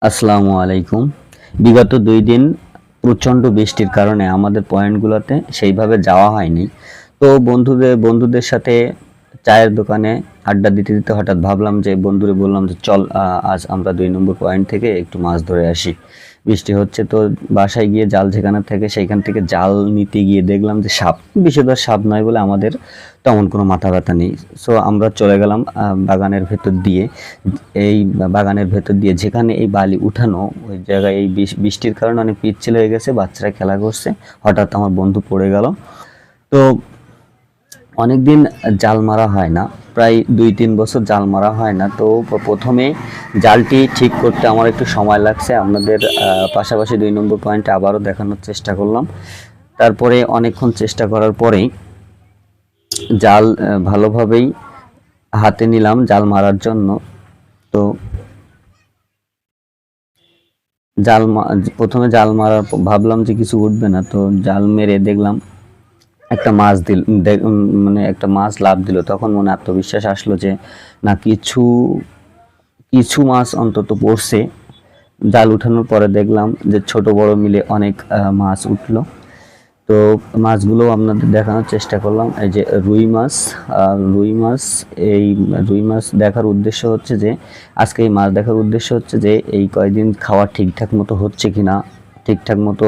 আসসালামু আলাইকুম। বিগত ২ দিন প্রচণ্ড বৃষ্টির কারণে আমাদের পয়েন্টগুলোতে সেইভাবে যাওয়া হয়নি। তো বন্ধুদের সাথে চায়ের দোকানে আড্ডা দিতে দিতে হঠাৎ ভাবলাম যে বন্ধুরে বললাম যে চল আজ আমরা ২ নম্বর পয়েন্ট থেকে একটু মাছ ধরে আসি। বৃষ্টি হচ্ছে তো বাসায় গিয়ে জাল যেখানে থাকে সেইখান থেকে জাল নিতে গিয়ে দেখলাম যে সাপ, বিষধর সাপ নয় বলে আমাদের তেমন কোনো মাথা ব্যথা নেই। সো আমরা চলে গেলাম বাগানের ভেতর দিয়ে। এই বাগানের ভেতর দিয়ে যেখানে এই বালি উঠানো ওই জায়গায় এই বৃষ্টির কারণে অনেক পিচ্ছিল হয়ে গেছে, বাচ্চারা খেলা করছে, হঠাৎ আমার বন্ধু পড়ে গেল। তো অনেকদিন জাল মারা হয় না, প্রায় ২-৩ বছর জাল মারা হয় না। তো প্রথমে জালটি ঠিক করতে আমার একটু সময় লাগছে, আপনাদের পাশাপাশি ২ নম্বর পয়েন্টে আবারও দেখানোর চেষ্টা করলাম। তারপরে অনেকক্ষণ চেষ্টা করার পরেই জাল ভালোভাবেই হাতে নিলাম জাল মারার জন্য। তো প্রথমে জাল মারার ভাবলাম যে কিছু উঠবে না, তো জাল মেরে দেখলাম একটা মাছ মানে একটা মাছ লাফ দিল। তখন মনে আত্মবিশ্বাস আসলো যে না, কিছু কিছু মাছ অন্তত পড়ছে। জাল উঠানোর পরে দেখলাম যে ছোট বড় মিলে অনেক মাছ উঠলো। তো মাছগুলো আপনাদের দেখানোর চেষ্টা করলাম। এই যে রুই মাছ। এই রুই মাছ দেখার উদ্দেশ্য হচ্ছে যে আজকে এই মাছ দেখার উদ্দেশ্য হচ্ছে যে এই কয়দিন খাওয়া ঠিকঠাক মতো হচ্ছে কিনা, ঠিকঠাক মতো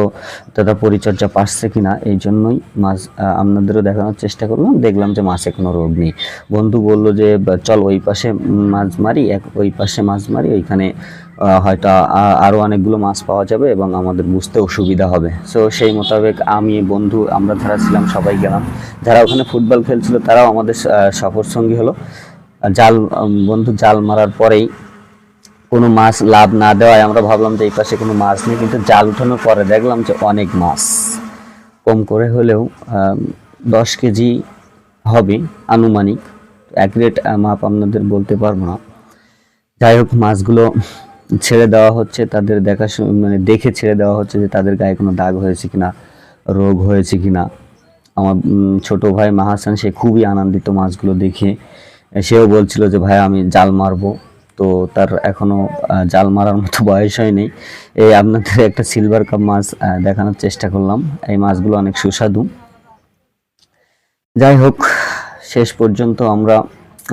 তারা পরিচর্যা পাচ্ছে কিনা, এই জন্যই মাছ আপনাদেরও দেখানোর চেষ্টা করলাম। দেখলাম যে মাছে কোনো রোগ নেই। বন্ধু বলল যে চল ওই পাশে মাছ মারি, ওই পাশে মাছ মারি, ওইখানে হয়তো আরও অনেকগুলো মাছ পাওয়া যাবে এবং আমাদের বুঝতেও সুবিধা হবে। সো সেই মোতাবেক আমি বন্ধু আমরা যারা ছিলাম সবাই গেলাম। যারা ওখানে ফুটবল খেলছিল তারাও আমাদের সফর সঙ্গী হলো। বন্ধু জাল মারার পরেই কোনো মাছ লাভ না দেওয়ায় আমরা ভাবলাম যে এই পাশে কোনো মাছ নেই, কিন্তু জাল উঠানোর পরে দেখলাম যে অনেক মাছ, কম করে হলেও 10 কেজি হবে আনুমানিক। অ্যাকুরেট মাপ আপনাদের বলতে পারবো না। যাই হোক, মাছগুলো ছেড়ে দেওয়া হচ্ছে, তাদের মানে দেখে ছেড়ে দেওয়া হচ্ছে যে তাদের গায়ে কোনো দাগ হয়েছে কিনা, রোগ হয়েছে কিনা। আমার ছোট ভাই মাহাসান, সে খুবই আনন্দিত মাছগুলো দেখে। সেও বলছিল যে ভাই আমি জাল মারবো। তো তার এখনো জাল মারার মতো বয়স হয়নি। এই আপনাদের একটা সিলভার কাপ মাছ দেখানোর চেষ্টা করলাম। এই মাছগুলো অনেক সুস্বাদু। যাই হোক, শেষ পর্যন্ত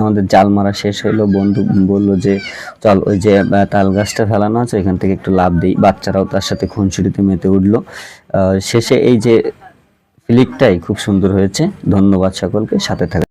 আমাদের জাল মারা শেষ হইলো। বন্ধু বলল যে চল ওই যে তাল গাছটা ফেলানো আছে এখান থেকে একটু লাফ দিই। বাচ্চারাও তার সাথে খুনসুটিতে মেতে উঠলো। শেষে এই যে ফ্লিকটাই খুব সুন্দর হয়েছে। ধন্যবাদ সকলকে সাথে থাকা।